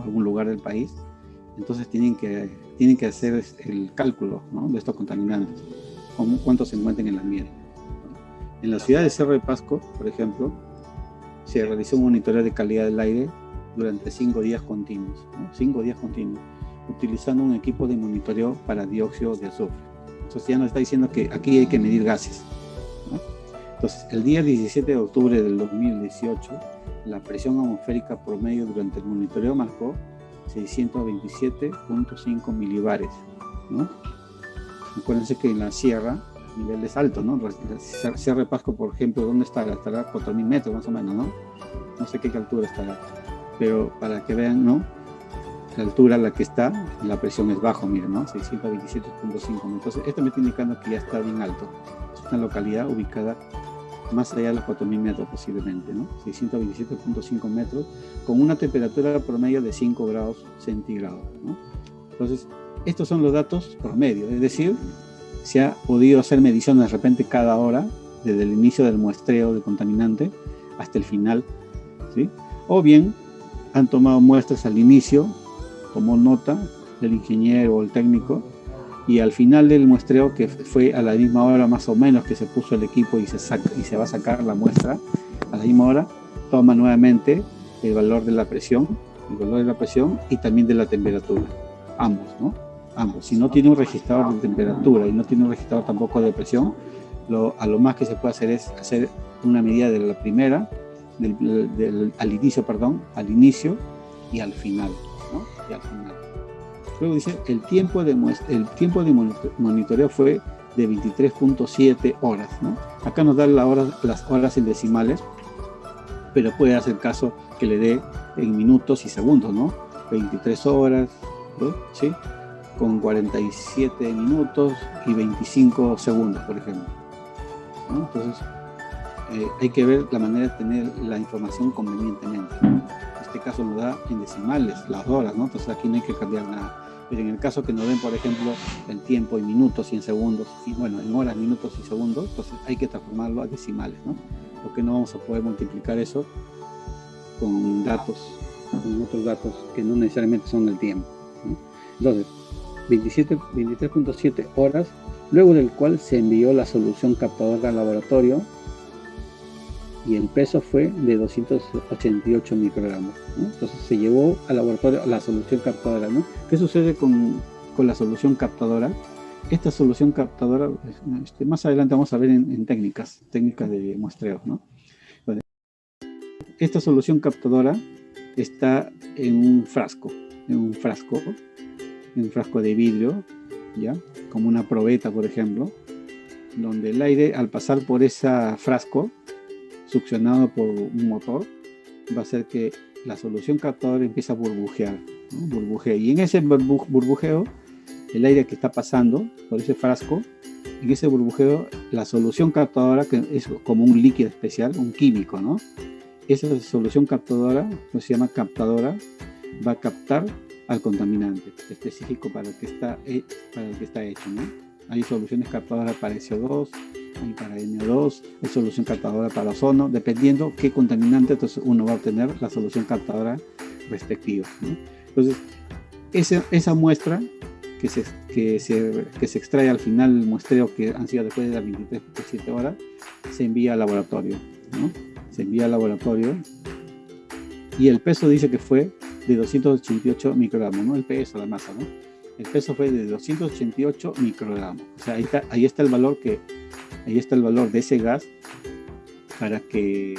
o algún lugar del país, entonces tienen que hacer el cálculo, ¿no?, de estos contaminantes, cuántos se encuentran en la miel. En la ciudad de Cerro de Pasco, por ejemplo, se realizó un monitoreo de calidad del aire durante 5 días continuos, ¿no? 5 días continuos, utilizando un equipo de monitoreo para dióxido de azufre. Entonces ya nos está diciendo que aquí hay que medir gases, ¿no? Entonces, el día 17 de octubre del 2018, la presión atmosférica promedio durante el monitoreo marcó 627.5 milibares, ¿no? Acuérdense que en la sierra el nivel es alto, ¿no? Sierra de Pasco, por ejemplo, ¿dónde estará? Estará a 4.000 metros más o menos, ¿no? No sé qué altura estará, pero para que vean, ¿no?, la altura a la que está, la presión es bajo, miren, ¿no? 627.5 metros. Esto me está indicando que ya está bien alto. Es una localidad ubicada más allá de los 4.000 metros posiblemente, ¿no? 627.5 metros, con una temperatura promedio de 5 grados centígrados, ¿no? Entonces, estos son los datos promedio, es decir, se ha podido hacer mediciones de repente cada hora, desde el inicio del muestreo de contaminante hasta el final, ¿sí? O bien, han tomado muestras al inicio, tomó nota del ingeniero o el técnico, y al final del muestreo, que fue a la misma hora más o menos que se puso el equipo y se va a sacar la muestra, a la misma hora, toma nuevamente el valor de la presión y también de la temperatura, ambos, ¿no? Ambos. Si no tiene un registrador de temperatura y no tiene un registrador tampoco de presión, a lo más que se puede hacer es hacer una medida de la primera, al inicio y al final, ¿no? Y al final. Luego dice, el tiempo de monitoreo fue de 23.7 horas, ¿no? Acá nos da las horas en decimales, pero puede hacer caso que le dé en minutos y segundos, ¿no? 23 horas, ¿no? ¿Sí? Con 47 minutos y 25 segundos, por ejemplo, ¿no? Entonces, hay que ver la manera de tener la información convenientemente, ¿no? En este caso nos da en decimales, las horas, ¿no? Entonces aquí no hay que cambiar nada. Pero en el caso que nos den, por ejemplo, el tiempo en minutos y en segundos, y bueno, en horas, minutos y segundos, entonces hay que transformarlo a decimales, ¿no? Porque no vamos a poder multiplicar eso con otros datos que no necesariamente son el tiempo, ¿no? Entonces, 23.7 horas, luego del cual se envió la solución captadora al laboratorio, y el peso fue de 288 microgramos, ¿no? Entonces se llevó al laboratorio la solución captadora, ¿no? ¿Qué sucede con la solución captadora? Esta solución captadora, más adelante vamos a ver en técnicas de muestreo, ¿no? Entonces, esta solución captadora está en un frasco de vidrio, ¿ya? Como una probeta, por ejemplo, donde el aire, al pasar por ese frasco, succionado por un motor, va a hacer que la solución captadora empiece a burbujear, ¿no? Burbujea. Y en ese burbujeo, el aire que está pasando por ese frasco, en ese burbujeo, la solución captadora, que es como un líquido especial, un químico, ¿no? Esa solución captadora, pues se llama captadora, va a captar al contaminante específico para el que está hecho, ¿no? Hay soluciones captadoras para SO2, hay para NO2, hay solución captadora para ozono, dependiendo qué contaminante, entonces uno va a obtener la solución captadora respectiva, ¿no? Entonces, esa muestra que se extrae al final del muestreo, que han sido después de las 23.7 horas, se envía al laboratorio, ¿no? Se envía al laboratorio y el peso dice que fue de 288 microgramos, ¿no? El peso, la masa, ¿no? El peso fue de 288 microgramos. O sea, ahí está el valor de ese gas para que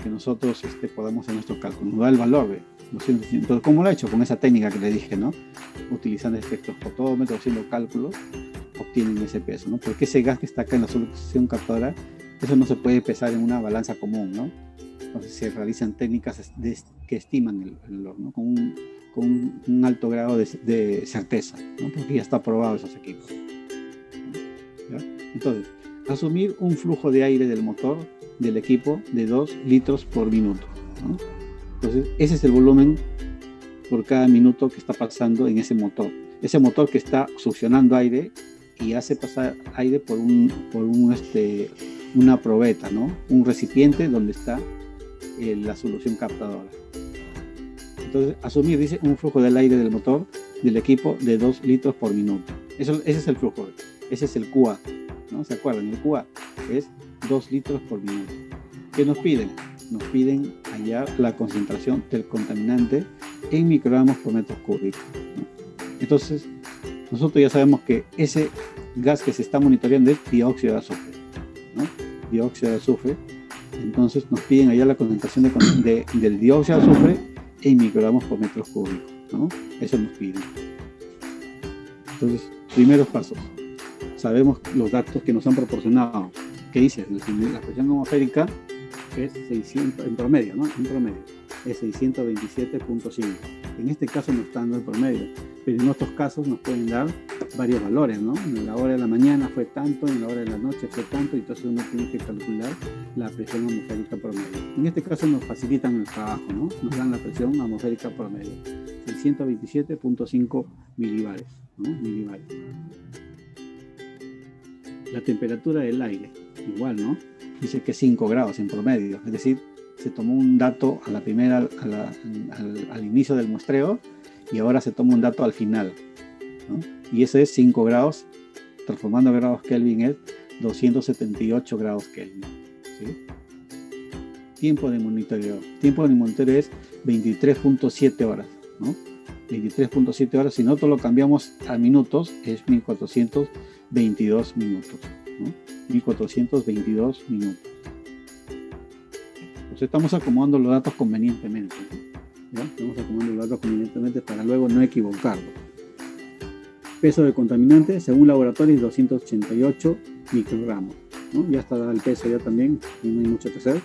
nosotros podamos hacer nuestro cálculo. Nos da el valor de 288. Entonces, ¿cómo lo ha hecho? Con esa técnica que le dije, ¿no? Utilizando espectrofotómetros, haciendo cálculos, obtienen ese peso, ¿no? Porque ese gas que está acá en la solución captadora, eso no se puede pesar en una balanza común, ¿no? Entonces se realizan técnicas que estiman el valor, ¿no? Con un alto grado de certeza, ¿no? Porque ya está aprobado esos equipos, ¿ya? Entonces, asumir un flujo de aire del motor del equipo de 2 litros por minuto, ¿no? Entonces, ese es el volumen por cada minuto que está pasando en ese motor que está succionando aire y hace pasar aire por una probeta, ¿no? Un recipiente donde está la solución captadora. Entonces, asumir, dice, un flujo del aire del motor del equipo de 2 litros por minuto. Ese es el flujo, ese es el QA, ¿no? ¿Se acuerdan? El QA es 2 litros por minuto. ¿Qué nos piden? Nos piden hallar la concentración del contaminante en microgramos por metro cúbico, ¿no? Entonces, nosotros ya sabemos que ese gas que se está monitoreando es dióxido de azufre, ¿no? Dióxido de azufre. Entonces nos piden hallar la concentración del dióxido de azufre en microgramos por metro cúbico, ¿no? Eso nos piden. Entonces, primeros pasos. Sabemos los datos que nos han proporcionado. ¿Qué dice? La presión atmosférica es 600, en promedio, ¿no? En promedio, es 627.5. En este caso nos está dando el promedio, pero en otros casos nos pueden dar varios valores, ¿no? En la hora de la mañana fue tanto, en la hora de la noche fue tanto, y entonces uno tiene que calcular la presión atmosférica promedio. En este caso nos facilitan el trabajo, ¿no? Nos dan la presión atmosférica promedio, 627.5 milibares, ¿no? Milibares. La temperatura del aire, igual, ¿no? Dice que 5 grados en promedio, es decir, se tomó un dato a la primera, al inicio del muestreo, y ahora se toma un dato al final, ¿no? Y ese es 5 grados, transformando a grados Kelvin es 278 grados Kelvin, ¿sí? Tiempo de monitoreo. Tiempo de monitoreo es 23.7 horas, ¿no? 23.7 horas, si nosotros lo cambiamos a minutos, es 1422 minutos, ¿no? 1422 minutos. Entonces estamos acomodando los datos convenientemente, ¿no? ¿Ya? Estamos acomodando los datos convenientemente para luego no equivocarlo. Peso de contaminante, según laboratorio, es 288 microgramos, ¿no? Ya está dado el peso ya también, y no hay mucho que hacer.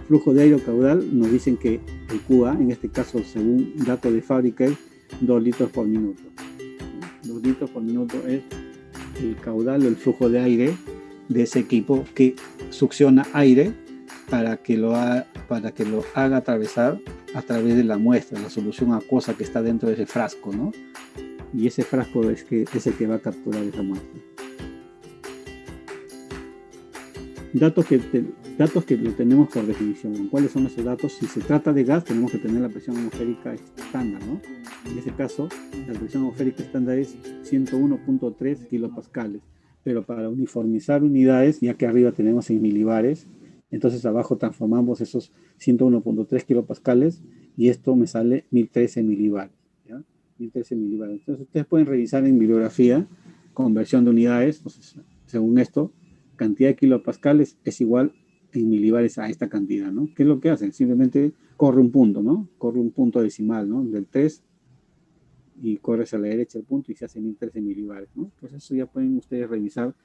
Flujo de aire caudal, nos dicen que el QA, en este caso, según datos de fábrica, es 2 litros por minuto. 2 litros por minuto es el caudal o el flujo de aire de ese equipo que succiona aire para que lo haga atravesar a través de la muestra, la solución acuosa que está dentro de ese frasco, ¿no? Y ese frasco es el que va a capturar esa muestra. Datos que lo tenemos por definición. ¿Cuáles son esos datos? Si se trata de gas, tenemos que tener la presión atmosférica estándar, ¿no? En ese caso, la presión atmosférica estándar es 101.3 kilopascales. Pero para uniformizar unidades, ya que arriba tenemos en milibares, entonces abajo transformamos esos 101.3 kilopascales y esto me sale 1013 milibares, ¿ya? 1013 milibares. Entonces ustedes pueden revisar en bibliografía, conversión de unidades, entonces, según esto, cantidad de kilopascales es igual en milibares a esta cantidad, ¿no? ¿Qué es lo que hacen? Simplemente corre un punto, ¿no? Corre un punto decimal, ¿no? Del 3 y corre hacia la derecha el punto y se hace 1013 milibares, ¿no? Pues eso ya pueden ustedes revisar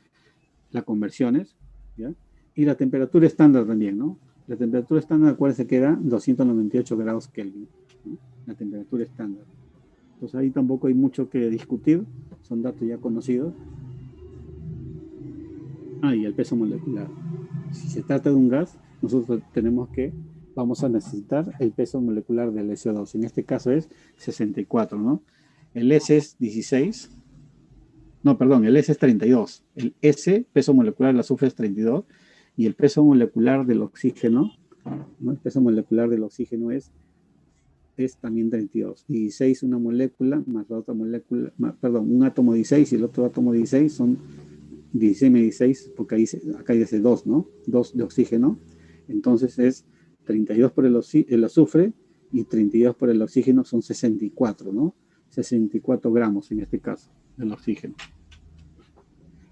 las conversiones, ¿ya? Y la temperatura estándar también, ¿no? La temperatura estándar, acuérdense que era 298 grados Kelvin, ¿no? La temperatura estándar. Entonces ahí tampoco hay mucho que discutir, son datos ya conocidos. Y el peso molecular. Si se trata de un gas, nosotros vamos a necesitar el peso molecular del SO2. En este caso es 64, ¿no? El S es 16. No, perdón, el S es 32. El S, peso molecular del azufre, es 32. Y el peso molecular del oxígeno, ¿no? El peso molecular del oxígeno es también 32. 16 una molécula más la otra molécula, un átomo 16 y el otro átomo 16 son 16 más 16, porque acá dice 2, ¿no? 2 de oxígeno. Entonces es 32 por el azufre y 32 por el oxígeno son 64, ¿no? 64 gramos en este caso del oxígeno.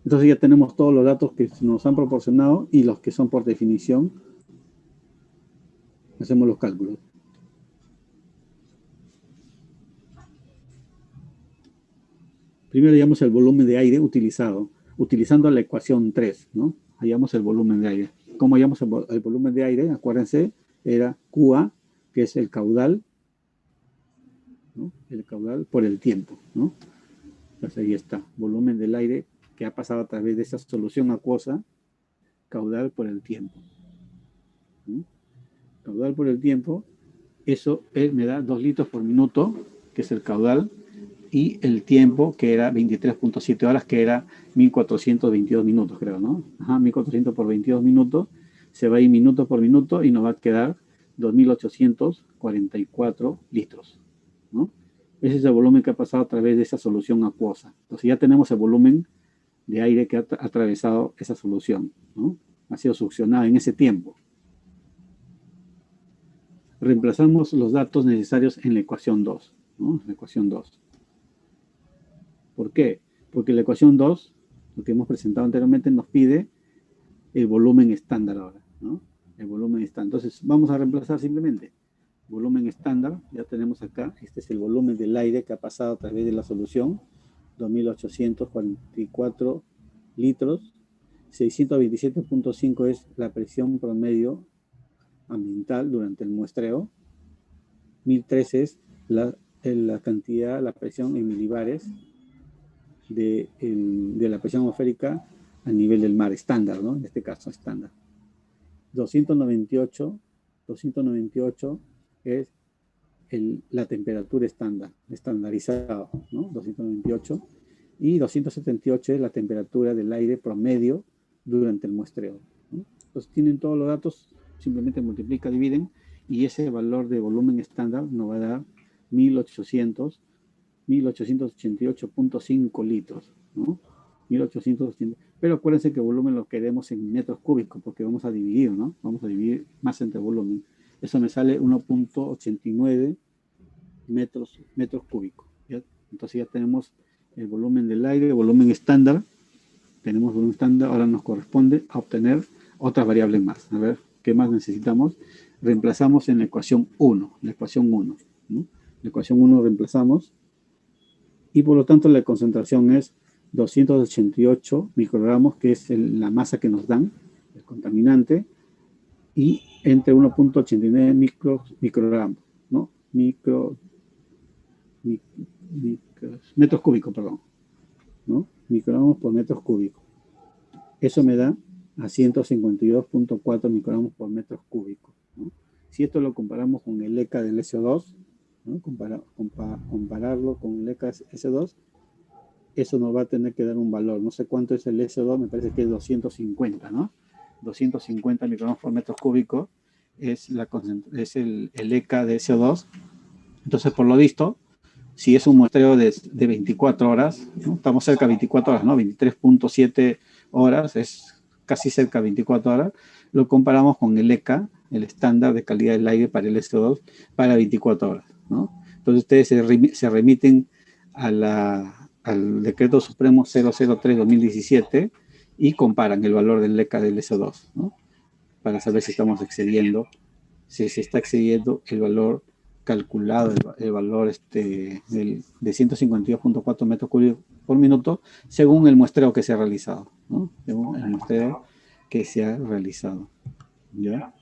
Entonces ya tenemos todos los datos que nos han proporcionado y los que son por definición. Hacemos los cálculos. Primero hallamos el volumen de aire utilizando la ecuación 3, ¿no? Hallamos el volumen de aire. ¿Cómo hallamos el volumen de aire? Acuérdense, era QA, que es el caudal, ¿no? El caudal por el tiempo, ¿no? Entonces ahí está, volumen del aire que ha pasado a través de esa solución acuosa, caudal por el tiempo, ¿no? Caudal por el tiempo, eso me da 2 litros por minuto, que es el caudal, y el tiempo, que era 23.7 horas, que era 1422 minutos, creo, ¿no? 1400 por 22 minutos, se va a ir minuto por minuto y nos va a quedar 2.844 litros, ¿no? Ese es el volumen que ha pasado a través de esa solución acuosa. Entonces ya tenemos el volumen de aire que ha atravesado esa solución, ¿no? Ha sido succionado en ese tiempo. Reemplazamos los datos necesarios en la ecuación 2, ¿no? La ecuación 2. ¿Por qué? Porque la ecuación 2, lo que hemos presentado anteriormente, nos pide el volumen estándar ahora, ¿no? El volumen estándar. Entonces, vamos a reemplazar simplemente volumen estándar. Ya tenemos acá, este es el volumen del aire que ha pasado a través de la solución, 2.844 litros. 627.5 es la presión promedio ambiental durante el muestreo. 1.013 es la cantidad, la presión en milibares de la presión atmosférica a nivel del mar, estándar, ¿no? En este caso, estándar. 298 es la temperatura estándar, estandarizado, ¿no? 298. Y 278 es la temperatura del aire promedio durante el muestreo, ¿no? Entonces tienen todos los datos, simplemente multiplica, dividen, y ese valor de volumen estándar nos va a dar 1888.5 litros, ¿no? 1880. Pero acuérdense que el volumen lo queremos en metros cúbicos, porque vamos a dividir, ¿no? Vamos a dividir más entre volumen. Eso me sale 1.89 metros cúbicos, ¿ya? Entonces ya tenemos el volumen del aire, el volumen estándar. Tenemos volumen estándar, ahora nos corresponde a obtener otras variables más. A ver, ¿qué más necesitamos? Reemplazamos en la ecuación 1, ¿no? La ecuación 1 reemplazamos, y por lo tanto la concentración es 288 microgramos, que es la masa que nos dan, el contaminante, y entre 1.89 microgramos, ¿no? Metros cúbicos, perdón, ¿no? Microgramos por metros cúbicos. Eso me da a 152.4 microgramos por metros cúbicos, ¿no? Si esto lo comparamos con el ECA del SO2, ¿no? Compararlo con el ECA SO2, eso nos va a tener que dar un valor. No sé cuánto es el SO2, me parece que es 250, ¿no? 250 microgramos por metros cúbicos es el ECA de SO2. Entonces, por lo visto, si es un muestreo de 24 horas, ¿no? Estamos cerca de 24 horas, ¿no? 23.7 horas, es casi cerca de 24 horas. Lo comparamos con el ECA, el estándar de calidad del aire para el SO2, para 24 horas, ¿no? Entonces, ustedes se remiten al Decreto Supremo 003-2017 y comparan el valor del ECA del SO2, ¿no? Para saber si estamos excediendo, si se está excediendo el valor calculado, el valor de 152.4 metros cúbicos por minuto, según el muestreo que se ha realizado, ¿no? Según el muestreo que se ha realizado, ¿ya?